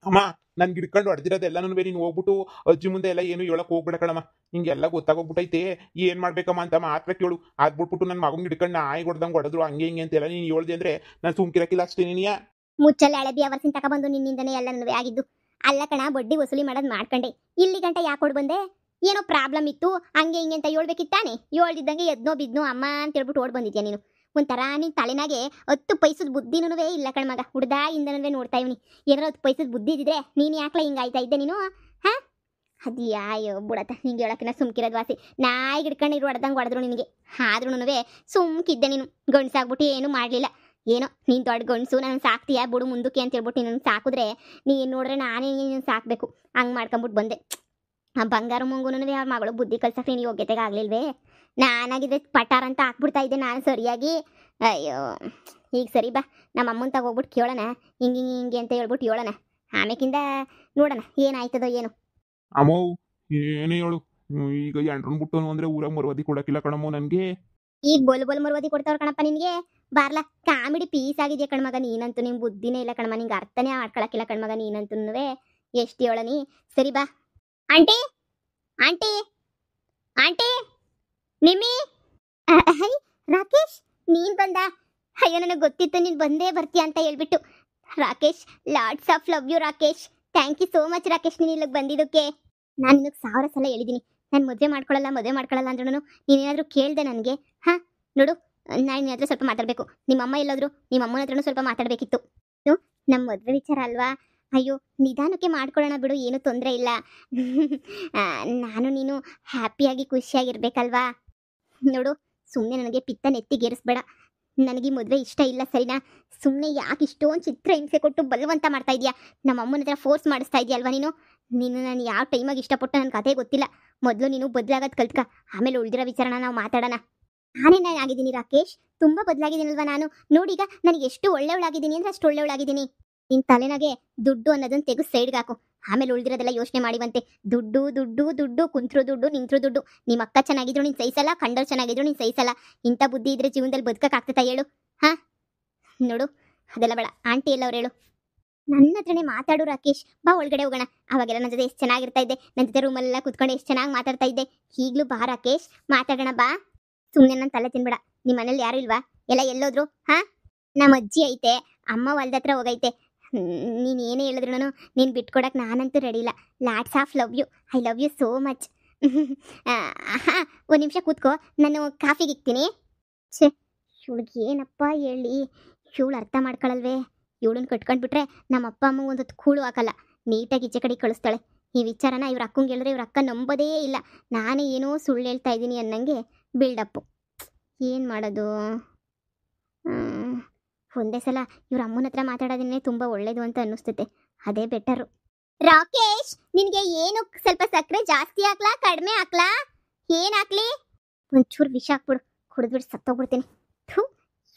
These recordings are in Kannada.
ಅಮ್ಮ ನನ್ಗೆ ಹಿಡ್ಕೊಂಡು ಹೊಡೆದಿರೋದೆಲ್ಲನೂ ನೀನು ಹೋಗ್ಬಿಟ್ಟು ಅಜ್ಜಿ ಮುಂದೆ ಎಲ್ಲ ಏನು ಹೇಳಕ್ ಹೋಗ್ಬೇಡ ಕಣಮ್ಮ. ಹಿಂಗೆಲ್ಲ ಗೊತ್ತಾಗೋಗ್ಬಿಟ್ಟೈತೆ. ಏನ್ ಮಾಡ್ಬೇಕಮ್ಮ ಅಂತ ಮಾತ್ರ ಕೇಳು. ಅದ್ಬಿಟ್ಬಿಟ್ಟು ನನ್ನ ಮಗಂಗೆ ಹಿಡ್ಕೊಂಡು ನಾಯಿ ಹೊಡೆದಂಗೆ ಹೊಡೆದ್ರು ಹಂಗೆ ಹಿಂಗೆ ಅಂತೆಲ್ಲ ನೀನು ಹೇಳ್ದೆ ಅಂದ್ರೆ ನಾನು ಸುಮ್ಕಿರಕ್ಕಿಲ್ಲ ಅಷ್ಟೇ ನೀನಿಯಾ. ಮುಚ್ಚಲ್ಲ ಎಳೆದಿ ಅವರ್ಸಿನ ತಗೊಬಂದು ನಿನ್ನಿಂದನೇ ಎಲ್ಲನೂ ಆಗಿದ್ದು. ಅಲ್ಲ ಕಣ, ಬಡ್ಡಿ ವಸೂಲಿ ಮಾಡೋದು ಮಾಡ್ಕೊಂಡೆ. ಇಲ್ಲಿ ಗಂಟ ಯಾಕೆ ಕೊಡ್ ಬಂದೆ? ಏನೋ ಪ್ರಾಬ್ಲಮ್ ಇತ್ತು ಹಂಗೆ ಹಿಂಗೆ ಅಂತ ಹೇಳ್ಬೇಕಿತ್ತಾನೆ. ಹೇಳ್ದಿದ್ದಂಗೆ ಎದ್ನೋ ಬಿದ್ನೋ ಅಮ್ಮ ಅಂತ ಹೇಳ್ಬಿಟ್ಟು ಓಡ್ ಬಂದಿದ್ಯಾ ನೀನು. ಒಂಥರ ನಿನ್ ತಲೆನಾಗೆ 10 ಪೈಸದ ಬುದ್ಧಿನೂ ಇಲ್ಲ ಕಣ್ ಮಗ. ಹುಡ್ದಾಗಿಂದನೂ ನೋಡ್ತಾ ಇವ್ನಿ. ಏನಾರ 10 ಪೈಸದ ಬುದ್ಧಿ ಇದ್ದಿದ್ರೆ ನೀನು ಯಾಕ್ಲ ಹಿಂಗಾಯ್ತಾ ಇದ್ದೆ ನೀನು? ಹಾ ಅದ್ಯಾಯೋ ಬಿಡತ್ತ, ಹಿಂಗೆ ಹೇಳಕ್ಕಿನ ಸುಮ್ಕಿರೋದು ವಾಸಿ. ನಾಯಿ ಹಿಡ್ಕೊಂಡಿರು ಹೊಡೆದಂಗೆ ಹೊಡೆದ್ರು ನಿನಗೆ. ಆದ್ರೂ ಸುಮ್ಕಿದ್ದೆ ನೀನು. ಗಂಡ್ಸಾಗ್ಬಿಟ್ಟು ಏನು ಮಾಡಲಿಲ್ಲ. ಏನೋ ನೀನು ದೊಡ್ಡ ಗಂಡಸು, ನಾನು ಸಾಕ್ತೀಯಾ ಬಿಡು ಮುಂದಕ್ಕೆ ಅಂತ ಹೇಳ್ಬಿಟ್ಟು ನೀನು ಸಾಕಿದ್ರೆ ನೀನು ನೋಡ್ರೆ ನಾನೇ ನೀನು ಸಾಕಬೇಕು ಹಂಗೆ ಮಾಡ್ಕೊಂಬಿಟ್ಟು ಬಂದೆ. ಆ ಬಂಗಾರ ಮುಂಗುನೂ ಅವ್ರ ಮಗಳು ಬುದ್ಧಿ ಕಲ್ಸಕ್ಕೆ ನೀನು ಯೋಗ್ಯತೆಗೆ ಆಗಲಿಲ್ವೇ? ನಾನಾಗಿದ್ರೆ ಪಟಾರ ಅಂತ ಹಾಕ್ಬಿಡ್ತಾ ಇದ್ದೆ ನಾನು ಸರಿಯಾಗಿ. ಅಯ್ಯೋ ಈಗ ಸರಿ ಬಾ, ನಮ್ಮ ಅಮ್ಮನ ತಗೋಗ್ಬಿಟ್ಟು ಕೇಳೋಣ ಹಿಂಗೆ ಹಿಂಗೆ ಹಿಂಗೆ ಅಂತ ಹೇಳ್ಬಿಟ್ಟು ಹೇಳೋಣ. ಆಮೇಕಿಂದ ನೋಡೋಣ ಏನಾಯ್ತದೋ ಏನು. ಅಮ್ಮೋ ಏನೇ ಹೇಳು, ಈಗ ಎಂಟ್ರನ್ ಬಿಟ್ಟು ಅಂದ್ರೆ ಊರಾಗ ಮರುವದಿ ಕೊಡಕ್ಕಿಲ್ಲ ಕಣಮ್ಮೋ ನನಗೆ. ಈಗ ಬೋಲ್ ಮರುವದಿ ಕೊಡ್ತಾವ್ರ ಕಣಪ್ಪ ನಿನಗೆ. ಬಾರ್ಲಾ ಕಾಮಿಡಿ ಪೀಸ್ ಆಗಿದೆಯಾ ಕಣ್ಮಗ ನೀನಂತೂ. ನಿಂಗೆ ಬುದ್ಧಿನೇ ಇಲ್ಲ ಕಣ್ಮ, ನಿಂಗೆ ಅರ್ಥನೇ ಮಾಡ್ಕೊಳಕ್ಕಿಲ್ಲ ಕಣ್ಮಗ ನೀನಂತೂ. ಎಷ್ಟು ಹೇಳನಿ. ಸರಿ ಬಾ. Aunty aunty aunty Nimmi. Rakesh ನೀನ್ ಬಂದ? ಅಯ್ಯೋ ನನಗೆ ಗೊತ್ತಿತ್ತು ನೀನು ಬಂದೇ ಬರ್ತೀಯ ಅಂತ ಹೇಳ್ಬಿಟ್ಟು. Rakesh lots of love you Rakesh. Thank you so much Rakesh ನೀನು ಇಲ್ಲಿಗೆ ಬಂದಿದ್ದಕ್ಕೆ. ನಾನು ನಿನಗೆ 1000 ಸಲ ಹೇಳಿದ್ದೀನಿ ನಾನು ಮದುವೆ ಮಾಡ್ಕೊಳ್ಳಲ್ಲ ಅಂದ್ರೂ ನೀನೇನಾದರೂ ಕೇಳಿದೆ ನನಗೆ? ಹಾಂ ನೋಡು, ನಾನು ನಿನ್ನ ಹತ್ರ ಸ್ವಲ್ಪ ಮಾತಾಡಬೇಕು. ನಿಮ್ಮ ಅಮ್ಮ ಎಲ್ಲೋದ್ರು? ನಿಮ್ಮ ಅಮ್ಮನ ಹತ್ರನೂ ಸ್ವಲ್ಪ ಮಾತಾಡಬೇಕಿತ್ತು. ನಮ್ಮ ಮದುವೆ ವಿಚಾರ ಅಲ್ವಾ? ಅಯ್ಯೋ ನಿಧಾನಕ್ಕೆ ಮಾಡ್ಕೊಳ್ಳೋಣ ಬಿಡು, ಏನೂ ತೊಂದರೆ ಇಲ್ಲ. ನಾನು ನೀನು ಹ್ಯಾಪಿಯಾಗಿ ಖುಷಿಯಾಗಿರ್ಬೇಕಲ್ವಾ? ನೋಡು, ಸುಮ್ಮನೆ ನನಗೆ ಪಿತ್ತ ನೆತ್ತಿಗೇರಿಸ್ಬೇಡ. ನನಗೆ ಮದುವೆ ಇಷ್ಟ ಇಲ್ಲ ಸರಿನಾ? ಸುಮ್ಮನೆ ಯಾಕೆ ಇಷ್ಟೊಂದು ಚಿತ್ರ ಹಿಂಸೆ ಕೊಟ್ಟು ಬಲವಂತ ಮಾಡ್ತಾ ಇದೆಯಾ? ನಮ್ಮ ಅಮ್ಮನ ಹತ್ರ ಫೋರ್ಸ್ ಮಾಡಿಸ್ತಾ ಇದೆಯಲ್ವಾ ನೀನು? ನಾನು ಯಾವ ಟೈಮಾಗಿ ಇಷ್ಟಪಟ್ಟು ನನ್ನ ಕಥೆ ಗೊತ್ತಿಲ್ಲ. ಮೊದಲು ನೀನು ಬದಲಾಗೋದು ಕಲ್ತ್ಕ, ಆಮೇಲೆ ಉಳಿದಿರೋ ವಿಚಾರನ ನಾವು ಮಾತಾಡೋಣ. ನಾನೇ ಆಗಿದ್ದೀನಿ ರಾಕೇಶ್, ತುಂಬ ಬದಲಾಗಿದ್ದೀನಲ್ವಾ ನಾನು? ನೋಡೀಗ ನನಗೆ ಎಷ್ಟು ಒಳ್ಳೆಯವಳಾಗಿದ್ದೀನಿ ಅಂದರೆ ಅಷ್ಟು ಒಳ್ಳೆಯವಳಾಗಿದ್ದೀನಿ. ನಿನ್ನ ತಲೆನಾಗೆ ದುಡ್ಡು ಅನ್ನೋದನ್ನು ತೆಗೆದು ಸೈಡ್ಗೆ ಹಾಕು, ಆಮೇಲೆ ಉಳಿದಿರೋದೆಲ್ಲ ಯೋಚನೆ ಮಾಡಿವಂತೆ. ದುಡ್ಡು ದುಡ್ಡು ದುಡ್ಡು, ಕುಂತ್ರು ದುಡ್ಡು ನಿಂತ್ರು ದುಡ್ಡು. ನಿಮ್ಮ ಅಕ್ಕ ಚೆನ್ನಾಗಿದ್ರು ನೀನು ಸಹಿಸಲ್ಲ, ಕಂಡವ್ರು ಚೆನ್ನಾಗಿದ್ರು ನೀನು ಸಹಿಸಲ್ಲ. ಇಂಥ ಬುದ್ಧಿ ಇದ್ರೆ ಜೀವನದಲ್ಲಿ ಬದುಕಕ್ಕಾಗ್ತೈತಾ ಹೇಳು? ಹಾಂ ನೋಡು, ಅದೆಲ್ಲ ಬೇಡ. ಆಂಟಿ ಎಲ್ಲ ಅವ್ರು ಹೇಳು. ನನ್ನ ಹತ್ರನೇ ಮಾತಾಡು ರಾಕೇಶ್. ಬಾ ಒಳಗಡೆ ಹೋಗೋಣ. ಅವಾಗೆಲ್ಲ ನನ್ನ ಜೊತೆ ಎಷ್ಟು ಚೆನ್ನಾಗಿರ್ತಾ ಇದ್ದೆ, ನನ್ನ ಜೊತೆ ರೂಮಲ್ಲೆಲ್ಲ ಕೂತ್ಕೊಂಡು ಎಷ್ಟು ಚೆನ್ನಾಗಿ ಮಾತಾಡ್ತಾ ಇದ್ದೆ. ಈಗಲೂ ಬಾ ರಾಕೇಶ್, ಮಾತಾಡೋಣ ಬಾ. ಸುಮ್ಮನೆ ನನ್ನ ತಲೆ ತಿನ್ಬೇಡ. ನಿಮ್ಮ ಮನೇಲಿ ಯಾರು ಇಲ್ವಾ? ಎಲ್ಲ ಎಲ್ಲೋದ್ರು? ಹಾಂ ನಮ್ಮ ಅಜ್ಜಿ ಐತೆ, ಅಮ್ಮ ಹೊಲ್ದ ಹತ್ರ ಹೋಗೈತೆ. ನೀನು ಏನೇ ಹೇಳಿದ್ರು ನೀನು ಬಿಟ್ಕೊಡಕ್ಕೆ ನಾನಂತೂ ರೆಡಿ ಇಲ್ಲ. Lots of love you. I love you so much. ಹಾಂ ಒಂದು ನಿಮಿಷ ಕೂತ್ಕೋ, ನಾನು ಕಾಫಿಗೆ ಇಕ್ತೀನಿ. ಛೇ ಇವಳಿಗೆ ಏನಪ್ಪ ಹೇಳಿ, ಇವಳು ಅರ್ಥ ಮಾಡ್ಕೊಳ್ಳಲ್ವೇ? ಇವಳನ್ನ ಕಟ್ಕೊಂಡ್ಬಿಟ್ರೆ ನಮ್ಮ ಅಪ್ಪ ಅಮ್ಮ ಒಂದು ಕೂಳು ಹಾಕಲ್ಲ, ನೀಟಾಗಿ ಈಚೆ ಕಡೆ ಕಳಿಸ್ತಾಳೆ. ಈ ವಿಚಾರನ ಇವ್ರ ಅಕ್ಕಂಗೆ ಹೇಳಿದ್ರೆ ಇವ್ರ ಅಕ್ಕ ನಂಬೋದೇ ಇಲ್ಲ. ನಾನೇ ಏನೋ ಸುಳ್ಳು ಹೇಳ್ತಾ ಇದ್ದೀನಿ ಅನ್ನಂಗೆ ಬಿಲ್ಡಪ್ಪು. ಏನು ಮಾಡೋದು? ಒಂದೇ ಸಲ ಇವ್ರ ಅಮ್ಮನ ಹತ್ರ ಮಾತಾಡೋದನ್ನೇ ತುಂಬ ಒಳ್ಳೇದು ಅಂತ ಅನ್ನಿಸ್ತೈತೆ. ಅದೇ ಬೆಟರು. ರಾಕೇಶ್ ನಿನಗೆ ಏನು ಸ್ವಲ್ಪ ಸಕ್ಕರೆ ಜಾಸ್ತಿ ಹಾಕ್ಲಾ ಕಡಿಮೆ ಹಾಕ್ಲಾ? ಏನು ಹಾಕ್ಲಿ? ಒಂಚೂರು ವಿಷ ಹಾಕ್ಬಿಡು, ಕುಡಿದ್ಬಿಟ್ಟು ಸತ್ತೋಗ್ಬಿಡ್ತೀನಿ.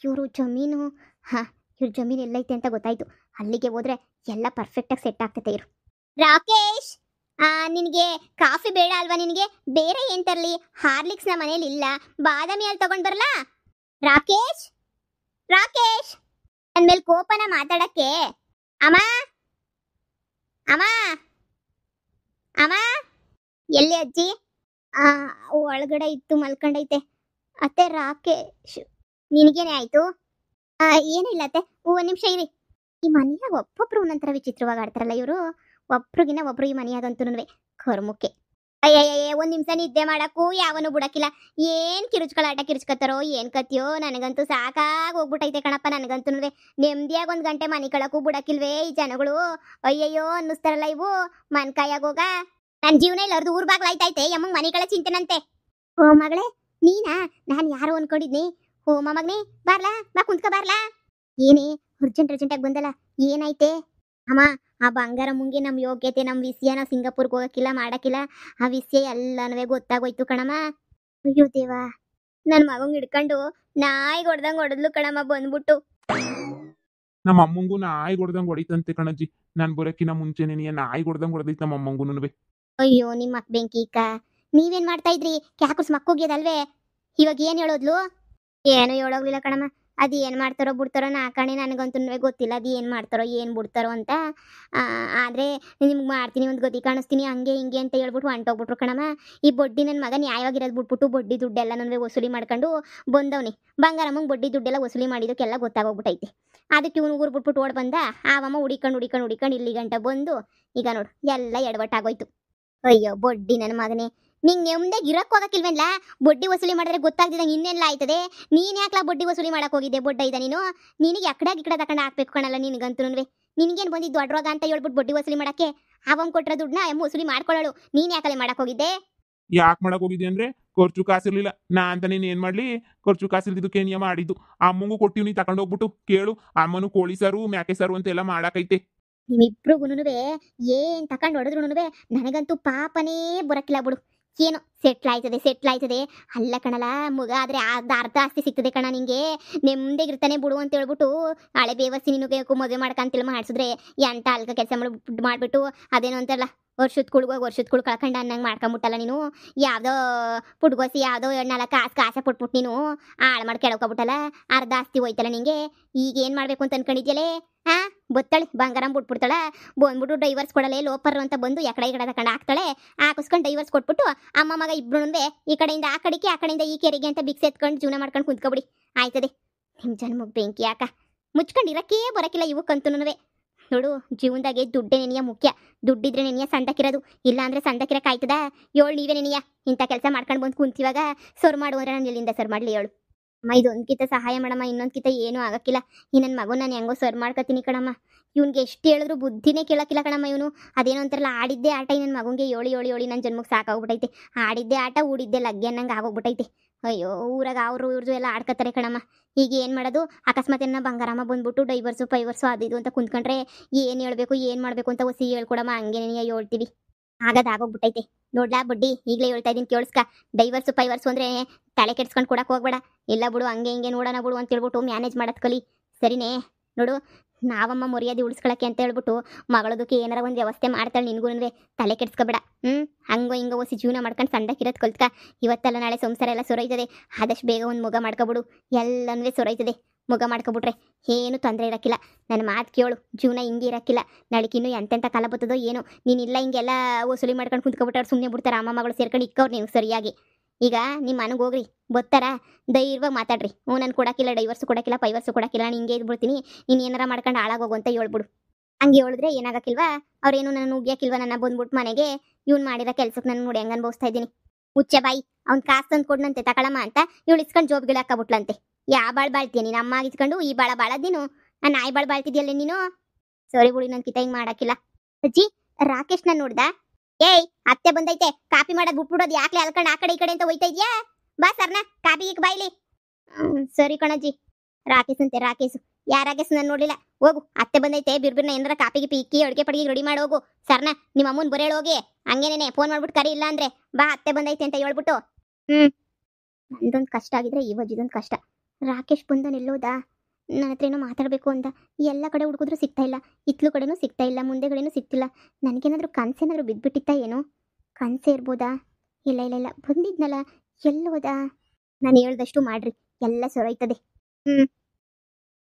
ಇವರು ಜಮೀನು, ಹಾಂ ಇವ್ರ ಜಮೀನು ಎಲ್ಲೈತೆ ಅಂತ ಗೊತ್ತಾಯ್ತು. ಅಲ್ಲಿಗೆ ಹೋದ್ರೆ ಎಲ್ಲ ಪರ್ಫೆಕ್ಟಾಗಿ ಸೆಟ್ ಆಗ್ತೈತೆ ಇರು. ರಾಕೇಶ್ ನಿನಗೆ ಕಾಫಿ ಬೇಡ ಅಲ್ವಾ? ನಿನಗೆ ಬೇರೆ ಏನು ತರಲಿ? ಹಾರ್ಲಿಕ್ಸ್ ನಮ್ಮ ಮನೇಲಿ ಇಲ್ಲ, ಬಾದಾಮಿ ಅಲ್ಲಿ ತಗೊಂಡು ಬರಲಾ? ರಾಕೇಶ್ ರಾಕೇಶ್ ನನ್ನ ಮೇಲೆ ಕೋಪನ ಮಾತಾಡಕ್ಕೆ? ಅಮ್ಮ ಅಮ್ಮ ಅಮ್ಮ ಎಲ್ಲಿ ಅಜ್ಜಿ? ಒಳಗಡೆ ಇತ್ತು, ಮಲ್ಕೊಂಡೈತೆ. ಅತ್ತೆ ರಾಕೇಶ್ ನಿನಗೇನೆ ಆಯ್ತು? ಏನಿಲ್ಲ ಅತ್ತೆ, ಒಂದು ನಿಮಿಷ ಇರಿ. ಈ ಮನೆಯಾಗ ಒಬ್ಬೊಬ್ರು ಒಂದೊಂಥರ ವಿಚಿತ್ರವಾಗಿ ಆಡ್ತಾರಲ್ಲ ಇವರು. ಒಬ್ರಿಗಿನ್ನ ಒಬ್ರು ಈ ಮನೆಯಾಗಂತೂ ಕರ್ಮುಕ್ಕೆ. ಅಯ್ಯಯ್ಯ ಒಂದು ನಿಮಿಷ ನಿದ್ದೆ ಮಾಡಕ್ಕೂ ಯಾವನು ಬಿಡಕ್ಕಿಲ್ಲ. ಏನು ಕಿರುಚ್ಕಲಾಟ ಕಿರುಚ್ಕತ್ತಾರೋ ಏನು ಕತ್ತಿಯೋ, ನನಗಂತೂ ಸಾಕಾಗಿ ಹೋಗ್ಬಿಟ್ಟೈತೆ ಕಣಪ್ಪ. ನನಗಂತೂ ನೆಮ್ಮದಿಯಾಗಿ 1 ಗಂಟೆ ಮನೆ ಕಳಕ್ಕೂ ಬಿಡಕ್ಕಿಲ್ವೇ ಈ ಜನಗಳು? ಅಯ್ಯಯ್ಯೋ ಅನ್ನಿಸ್ತಾರಲ್ಲ ಇವು. ಮನ್ಕಾಯಾಗೋಗ ನನ್ನ ಜೀವನ ಇಲ್ಲ ಅರ್ದು ಊರ್ ಬಾಗ್ಲಾಯ್ತೈತೆ. ಯಮ್ಮಂಗೆ ಮನೆ ಕಳ ಚಿಂತೆನಂತೆ. ಓ ಮಗಳೇ ನೀನಾ? ನಾನು ಯಾರೋ ಅನ್ಕೊಂಡಿದ್ನಿ. ಓ ಮಗನೇ ಬಾರ್ಲಾ, ಬಾ ಕುಂತ್ಕ ಬಾರ್ಲಾ. ಏನೇ ಅರ್ಜೆಂಟಾಗಿ ಬಂದಲ್ಲ, ಏನಾಯ್ತೆ? ಅಮ್ಮ ಆ ಬಂಗಾರ ಮುಂಗೆ ನಮ್ಮ ಯೋಗ್ಯತೆ, ನಮ್ಮ ವಿಷಯ, ನಾವು ಸಿಂಗಾಪುರ್ಗೆ ಹೋಗಕ್ಕಿಲ್ಲ ಮಾಡಕ್ಕಿಲ್ಲ, ಆ ವಿಷಯ ಎಲ್ಲನೂ ಗೊತ್ತಾಗೋಯ್ತು ಕಣಮ್ಮ. ಅಯ್ಯೋ ದೇವಾ, ನನ್ನ ಮಗಂಗೆ ಹಿಡ್ಕೊಂಡು ನಾಯಿಗೆ ಹೊಡೆದಂಗೆ ಹೊಡೆದ್ಲು ಕಣಮ್ಮ ಬಂದ್ಬಿಟ್ಟು. ನಮ್ಮ ಅಮ್ಮಂಗೂ ನಾಯಿ ಹೊಡೆದಂಗೆ ಹೊಡಿತಂತೆ ಕಣಜ್ಜಿ. ನಾನು ಬರೋಕ್ಕಿನ್ನ ಮುಂಚೆನೇ ನಾಯಿ ಹೊಡೆದಂಗೆ ಹೊಡೆದೈತೆ ನಮ್ಮ ಅಮ್ಮಂಗೂ. ಅಯ್ಯೋ ನಿಮ್ಮ ಅಕ್ಕ ಬೆಂಕಿಕ, ನೀವೇನ್ ಮಾಡ್ತಾ ಇದ್ರಿ? ಕ್ಯಾಕುಸ್ ಮಕ್ಕೋಗ್ಯದಲ್ವೇ? ಇವಾಗ ಏನು ಹೇಳೋದ್ಲು? ಏನು ಹೇಳೋಗ್ಲಿಲ್ಲ ಕಣಮ್ಮ. ಅದು ಏನು ಮಾಡ್ತಾರೋ ಬಿಡ್ತಾರೋ ನಾಕಣೆ ನನಗಂತೂ ಗೊತ್ತಿಲ್ಲ ಅದು ಏನು ಮಾಡ್ತಾರೋ ಏನು ಬಿಡ್ತಾರೋ ಅಂತ. ಆದರೆ ನಿಮ್ಗೆ ಮಾಡ್ತೀನಿ ಒಂದು ಗತಿ ಕಾಣಿಸ್ತೀನಿ ಹಂಗೆ ಹಿಂಗೆ ಅಂತ ಹೇಳ್ಬಿಟ್ಟು ಹೊಂಟೋಗ್ಬಿಟ್ರು ಕಣಮ್ಮ. ಈ ಬಡ್ಡಿ ನನ್ನ ಮಗ ನ್ಯಾಯವಾಗಿರೋದು ಬಿಟ್ಬಿಟ್ಟು ಬಡ್ಡಿ ದುಡ್ಡೆಲ್ಲ ನನಗೆ ವಸೂಲಿ ಮಾಡ್ಕೊಂಡು ಬಂದವನಿ. ಬಂಗಾರಮ್ಮಂಗೆ ಬಡ್ಡಿ ದುಡ್ಡೆಲ್ಲ ವಸೂಲಿ ಮಾಡಿದ್ದಕ್ಕೆಲ್ಲ ಗೊತ್ತಾಗೋಗ್ಬಿಟ್ಟೈತೆ. ಅದಕ್ಕೆ ಇವನು ಊರು ಬಿಟ್ಬಿಟ್ಟು ಓಡ್ ಬಂದ. ಆವಮ್ಮ ಹುಡಿಕೊಂಡು ಇಲ್ಲಿ ಗಂಟ ಬಂದು ಈಗ ನೋಡು ಎಲ್ಲ ಎಡವಟ್ಟಾಗೋಯ್ತು. ಅಯ್ಯೋ ಬಡ್ಡಿ ನನ್ನ ಮಗನೇ, ನಿಂಗೆ ನೆಮ್ಮದಿಯಾಗಿ ಇರಕ್ಕೆ ಹೋಗಕ್ಕಿಲ್ವೇನ್ಲ? ಬಡ್ಡಿ ವಸೂಲಿ ಮಾಡಿದ್ರೆ ಗೊತ್ತಾಗ್ದಿದಂಗೆ ಇನ್ನೆಲ್ಲ ಆಯ್ತದೆ. ನೀನು ಯಾಕ್ಲಾ ಬಡ್ಡಿ ವಸೂಲಿ ಮಾಡಕ್ಕೆ ಹೋಗಿದ್ದೆ? ಬಡ್ಡ ಇದ್ದ ನೀನು ನಿನಗೆ ಎಕಡೆ ತಗೊಂಡು ಹಾಕ್ಬೇಕು ಕಣಲ್ಲ ನಿನಗಂತೂ. ನಿನಗೇನು ಬಂದಿದ್ದು ದೊಡ್ಡ ರೋಗ ಅಂತ ಹೇಳ್ಬಿಟ್ಟು ಬಡ್ಡಿ ವಸೂಲಿ ಮಾಡಕ್ಕೆ? ಅವನ್ ಕೊಟ್ಟರೆ ದುಡ್ಡನ್ನ ವಸೂಲಿ ಮಾಡ್ಕೊಳ್ಳೋಳು. ನೀನು ಯಾಕಲೆ ಮಾಡಕ್ಕೆ ಹೋಗಿದ್ದೆ? ಯಾಕೆ ಮಾಡಕ್ ಹೋಗಿದ್ದೆ ಅಂದ್ರೆ ಖರ್ಚು ಕಾಸಿರ್ಲಿಲ್ಲ. ನಾ ಅಂತ ನೀನ್ ಏನ್ ಮಾಡ್ಲಿ? ಖರ್ಚು ಕಾಸಿಲ್ದಿದ್ದಕ್ಕೆ ನಿಯಮ ಮಾಡಿದ್ದು. ಅಮ್ಮಂಗೂ ಕೊಟ್ಟಿವ್ನಿ ತಗೊಂಡು ಹೋಗ್ಬಿಟ್ಟು ಕೇಳು. ಅಮ್ಮನು ಕೋಳಿ ಸಾರು ಮ್ಯಾಕೆ ಸಾರು ಅಂತೆಲ್ಲ ಮಾಡಾಕೈತೆ. ನಿಮ್ಮಿಬ್ರಿಗೂನುವೆ ಏನ್ ತಕೊಂಡ್ ಹೊಡೆದ್ರುನುವೆ ನನಗಂತೂ ಪಾಪನೇ ಬರಕಿಲ್ಲ ಬಿಡು. ಏನೋ ಸೆಟ್ಲ್ ಆಯ್ತದೆ. ಅಲ್ಲ ಕಣಲ ಮಗ ಆದ್ರೆ ಅರ್ಧ ಆಸ್ತಿ ಸಿಗ್ತದೆ ಕಣ ನಿಂಗೆ. ನೆಮ್ಮದಿಗಿರ್ತಾನೆ ಬಿಡು ಅಂತ ಹೇಳ್ಬಿಟ್ಟು ಹಳೆ ಬೇವಸ್ಸಿ ನೀನು ಬೇಕು ಮದುವೆ ಮಾಡ್ಕಂತಿಲ್ಲ ಮಾಡಿಸಿದ್ರೆ ಎಂಟ ಅಲ್ಕ ಕೆಲಸ ಮಾಡ್ಬಿಟ್ಟು ಅದೇನೋ ಅಂತಾರಲ್ಲ ವರ್ಷದ ಕುಳು ಕಳ್ಕಂಡು ಅನ್ನಂಗೆ ಮಾಡ್ಕೊಂಬಿಟ್ಟಲ್ಲ ನೀನು. ಯಾವುದೋ ಪುಟ್ಗೋಸಿ ಯಾವುದೋ 4 ಕಾಸೆ ಪುಟ್ಬಿಟ್ಟು ನೀನು ಹಾಳು ಮಾಡಿ ಕೆಳಕೋಬಿಟ್ಟಲ್ಲ. ಅರ್ಧ ಆಸ್ತಿ ಹೋಯ್ತಲ್ಲ ನಿಂಗೆ. ಈಗ ಏನು ಮಾಡಬೇಕು ಅಂತ ಅನ್ಕೊಂಡಿದ್ಯಲೇ? ಬತ್ತಳೆ ಬಂಗಾರಂ ಬಿಟ್ಬಿಡ್ತಾಳ. ಬಂದ್ಬಿಟ್ಟು ಡೈವರ್ಸ್ ಕೊಡಲೇ ಲೋಪರ್ ಅಂತ ಬಂದು ಎಕಡೆ ತಗೊಂಡು ಹಾಕ್ತಾಳೆ. ಹಾಕಿಸ್ಕೊಂಡು ಡೈವರ್ಸ್ ಕೊಟ್ಬಿಟ್ಟು ಅಮ್ಮ ಮಗ ಇಬ್ರು ಈ ಕಡೆಯಿಂದ ಆ ಕಡೆಗೆ ಆ ಕಡೆಯಿಂದ ಈ ಕೆರೆಗೆ ಅಂತ ಬಿಕ್ಸ್ ಎತ್ಕೊಂಡು ಜೀವನ ಮಾಡ್ಕೊಂಡು ಕುಂತ್ಕೊಬಿಡಿ ಆಯ್ತದೆ. ನಿಮ್ಮ ಜನ್ಮಕ್ಕೆ ಬೆಂಕಿ ಯಾಕ? ಮುಚ್ಕೊಂಡು ಇರಕ್ಕೇ ಬರಕಿಲ್ಲ ಇವಕ್ಕಂತೂನುವೆ. ನೋಡು ಜೀವನದಾಗೆ ದುಡ್ಡೇ ನೆನೆಯ ಮುಖ್ಯ. ದುಡ್ಡಿದ್ರೆ ನೆನೆಯ ಸಂಡಕ್ಕಿರೋದು, ಇಲ್ಲ ಅಂದ್ರೆ ಸಂಡಕ್ಕಿರಕ್ಕೆ ಆಯ್ತದ? ಏಳು ನೀವೇ ನೆನೆಯ ಇಂಥ ಕೆಲಸ ಮಾಡ್ಕೊಂಡು ಬಂದು ಕುಂತಿವಾಗ ಸರ್ ಮಾಡು ಅಂದ್ರೆ ನಾನು ಎಲ್ಲಿಂದ ಸರ್ ಮಾಡಲಿ ಹೇಳು? ಅಮ್ಮ ಇದೊಂದ್ಕಿತ ಸಹಾಯ ಮಾಡಮ್ಮ, ಇನ್ನೊಂದ್ಕಿತ ಏನೂ ಆಗಕ್ಕಿಲ್ಲ. ಈ ನನ್ನ ಮಗು ನಾನು ಹೆಂಗೋ ಸರ್ ಮಾಡ್ಕೊತೀನಿ ಕಣಮ್ಮ. ಇವ್ನಿಗೆ ಎಷ್ಟು ಹೇಳಿದ್ರು ಬುದ್ಧಿನೇ ಕೇಳಕ್ಕಿಲ್ಲ ಕಣಮ್ಮ. ಇವನು ಅದೇನೋ ಅಂತಾರಲ್ಲ ಆಡಿದ್ದೇ ಆಟ. ಈ ನನ್ನ ಮಗಂಗೆ ಏಳಿ ನನ್ನ ಜನ್ಮಕ್ಕೆ ಸಾಕಾಗ್ಬಿಟ್ಟೈತೆ. ಆಡಿದ್ದೇ ಆಟ ಊಡಿದ್ದೆ ಲಗ್ಗೆ ಅನ್ನಂಗೆ ಆಗೋಗ್ಬಿಟ್ಟೈತೆ. ಅಯ್ಯೋ ಊರಾಗ ಅವರು ಇವ್ರದ್ದು ಎಲ್ಲ ಆಡ್ಕೊತಾರೆ ಕಣಮ್ಮ. ಈಗ ಏನು ಮಾಡೋದು? ಅಕಸ್ಮಾತ್ ಏನ ಬಂಗಾರಮ್ಮ ಬಂದ್ಬಿಟ್ಟು ಡೈವರ್ಸು ಪೈವರ್ಸು ಅದು ಇದು ಅಂತ ಕುಂತ್ಕೊಂಡ್ರೆ ಏನು ಹೇಳ್ಬೇಕು ಏನು ಮಾಡಬೇಕು ಅಂತ ಹೊಸಿ ಹೇಳ್ಕೊಡಮ್ಮ. ಹಂಗೆ ನೀನು ಹೇಳ್ತೀವಿ ಆಗೋಗ್ಬಿಟ್ಟೈತೆ. ನೋಡ್ಲಾ ಬಡ್ಡಿ ಈಗಲೇ ಹೇಳ್ತಾ ಇದ್ದೀನಿ ಕೇಳಿಸ್ಕ. ಡೈವರ್ಸು ಪೈವರ್ಸು ಅಂದರೆ ತಲೆ ಕೆಡ್ಸ್ಕೊಂಡು ಕೊಡಕ್ಕೆ ಹೋಗ್ಬೇಡ. ಇಲ್ಲ ಬಿಡು ಹಂಗೆ ಹಿಂಗೆ ನೋಡೋಣ ಬಿಡು ಅಂತ ಹೇಳ್ಬಿಟ್ಟು ಮ್ಯಾನೇಜ್ ಮಾಡೋದು ಕಲಿ. ಸರಿನೇ? ನೋಡು ನಾವಮ್ಮ ಮರ್ಯಾದೆ ಉಳಿಸ್ಕೊಳಕ್ಕೆ ಅಂತ ಹೇಳ್ಬಿಟ್ಟು ಮಗಳದಕ್ಕೆ ಏನಾರ ಒಂದು ವ್ಯವಸ್ಥೆ ಮಾಡ್ತಾಳೆ. ನಿನ್ಗೂ ತಲೆ ಕೆಡ್ಸ್ಕೊಬೇಡ. ಹಂಗೋ ಹಿಂಗೋ ಹೊಸಿ ಜೀವನ ಮಾಡ್ಕೊಂಡು ಸಣ್ಣಕ್ಕಿರೋದು ಕಲ್ತ್ಕ. ಇವತ್ತೆಲ್ಲ ನಾಳೆ ಸಂಸಾರ ಎಲ್ಲ ಸೊರೈತದೆ. ಆದಷ್ಟು ಬೇಗ ಒಂದು ಮಗ ಮಾಡ್ಕೊಬಿಡು. ಎಲ್ಲನೂ ಸೊರೈತದೆ. ಮಗ ಮಾಡ್ಕೊಬಿಟ್ರೆ ಏನು ತೊಂದರೆ ಇರೋಕ್ಕಿಲ್ಲ. ನನ್ನ ಮಾತು ಕೇಳು. ಜೀವನ ಹಿಂಗೆ ಇರೋಕ್ಕಿಲ್ಲ. ನಾಳೆಗಿನ್ನೂ ಎಂತೆಂಥ ಕಾಲ ಬರ್ತದೋ ಏನೋ. ನೀನಿಲ್ಲ ಹಿಂಗೆಲ್ಲ ವಸೂಲಿ ಮಾಡ್ಕೊಂಡು ಕುಂತ್ಕೊಬಿಟ್ಟವ್ರು ಸುಮ್ಮನೆ ಬಿಡ್ತಾರೆ. ಅಮ್ಮ ಮಗಳು ಸೇರ್ಕೊಂಡು ಇಕ್ಕವ್ರು ನೀವು ಸರಿಯಾಗಿ. ಈಗ ನಿಮ್ಮ ಮನೆಗೆ ಹೋಗ್ರಿ ಬರ್ತಾರ ಧೈರ್ಯವಾಗಿ ಮಾತಾಡ್ರಿ. ನಾನು ಕೊಡೋಕ್ಕಿಲ್ಲ ಡೈವರ್ಸು ಕೊಡೋಕ್ಕಿಲ್ಲ ಪೈವರ್ಸು ಕೊಡೋಕ್ಕಿಲ್ಲ. ನಾನು ಹಿಂಗೆ ಇದ್ಬಿಡ್ತೀನಿ. ನೀನು ಏನಾರ ಮಾಡ್ಕೊಂಡು ಹಾಳಾಗೋಗು ಅಂತ ಹೇಳ್ಬಿಡು. ಹಂಗೆ ಹೇಳಿದ್ರೆ ಏನಾಗಕ್ಕಿಲ್ವಾ? ಅವ್ರೇನು ನನ್ನ ಉಗ್ಯಾಕಿಲ್ವಾ? ನನ್ನ ಬಂದ್ಬಿಟ್ಟು ಮನೆಗೆ ಇವ್ನು ಮಾಡಿರೋ ಕೆಲ್ಸಕ್ಕೆ ನಾನು ನೋಡಿ ಹೆಂಗೆ ಅನ್ಭವಿಸ್ತಾ ಇದ್ದೀನಿ. ಮುಚ್ಚೆ ಬಾಯಿ. ಅವ್ನು ಕಾಸು ತಂದು ಕೊಡ್ನಂತೆ ತಗೊಳಮ್ಮ ಅಂತ ಇವಳು ಇಸ್ಕೊಂಡು ಜೋಬ್ಗಿಳ ಹಾಕಬಿಟ್ಲಂತೆ. ಯಾ ಬಾಳ್ ಬಾಳ್ತೀಯ ನೀನು? ಅಮ್ಮ ಇಸ್ಕೊಂಡು ಈ ಬಾಳ ಬಾಳದ್ ನೀನು. ನಾನು ನಾಯಿ ಬಾಳ್ ಬಾಳ್ತಿದ್ಯಲ್ಲ ನೀನು. ಸರಿ ಬಿಡಿ ನನ್ನ ಕಿತ ಹಿಂಗೆ ಮಾಡೋಕ್ಕಿಲ್ಲ. ಅಜ್ಜಿ ರಾಕೇಶ್ನ ನೋಡ್ದ? ಏಯ್ ಅತ್ತೆ ಬಂದೈತೆ. ಕಾಪಿ ಮಾಡೋದು ಬಿಟ್ಬಿಡೋದು ಯಾಕ್ಲೆ ಅಲ್ಕೊಂಡು ಆ ಕಡೆ ಈ ಕಡೆ ಅಂತ ಹೋಯ್ತಾ ಇದ್ಯಾ? ಬಾ ಸರ್ನ ಕಾಪಿ ಈಗ ಬಾಯ್ಲಿ. ಸರಿ ಕಣಜ್ಜಿ. ರಾಕೇಶ್ ಅಂತೆ ರಾಕೇಶ್. ಯಾ ರಾಕೇಶ್ ನಾನು ನೋಡಲಿಲ್ಲ. ಹೋಗು ಅತ್ತೆ ಬಂದೈತೆ ಬಿರ್ಬಿರ್ನ ಏನಾರ ಕಾಪಿಗೆ ಪೀಕಿ ಅಡುಗೆ ಪಡಿಗೆ ರೆಡಿ ಮಾಡಿ ಹೋಗು. ಸರ್ನ ನಿಮ್ಮ ಅಮ್ಮನ ಬರೇಳು ಹೋಗಿ. ಹಂಗೇನೇನೆ ಫೋನ್ ಮಾಡ್ಬಿಟ್ಟು ಕರಿ. ಇಲ್ಲ ಅಂದ್ರೆ ಬಾ ಅತ್ತೆ ಬಂದೈತೆ ಅಂತ ಹೇಳ್ಬಿಟ್ಟು. ನಂದೊಂದು ಕಷ್ಟ ಆಗಿದ್ರೆ ಇವಜ್ಜಿದೊಂದು ಕಷ್ಟ. ರಾಕೇಶ್ ಬಂದನ್ ಎಲ್ಲೋದಾ? ನನ್ನ ಹತ್ರ ಏನೋ ಮಾತಾಡಬೇಕು ಅಂತ ಎಲ್ಲ ಕಡೆ ಹುಡುಕಿದ್ರು ಸಿಗ್ತಾ ಇಲ್ಲ. ಇತ್ಲು ಕಡೆನೂ ಸಿಗ್ತಾ ಇಲ್ಲ, ಮುಂದೆ ಕಡೆನೂ ಸಿಗ್ತಿಲ್ಲ. ನನಗೇನಾದರೂ ಕನಸೇನಾದರೂ ಬಿದ್ದುಬಿಟ್ಟಿತ್ತಾ ಏನೋ? ಕನಸೇ ಇರ್ಬೋದಾ? ಇಲ್ಲ ಬಂದಿದ್ನಲ್ಲ ಎಲ್ಲೋದಾ? ನಾನು ಹೇಳ್ದಷ್ಟು ಮಾಡ್ರಿ ಎಲ್ಲ ಸೊರೈತದೆ.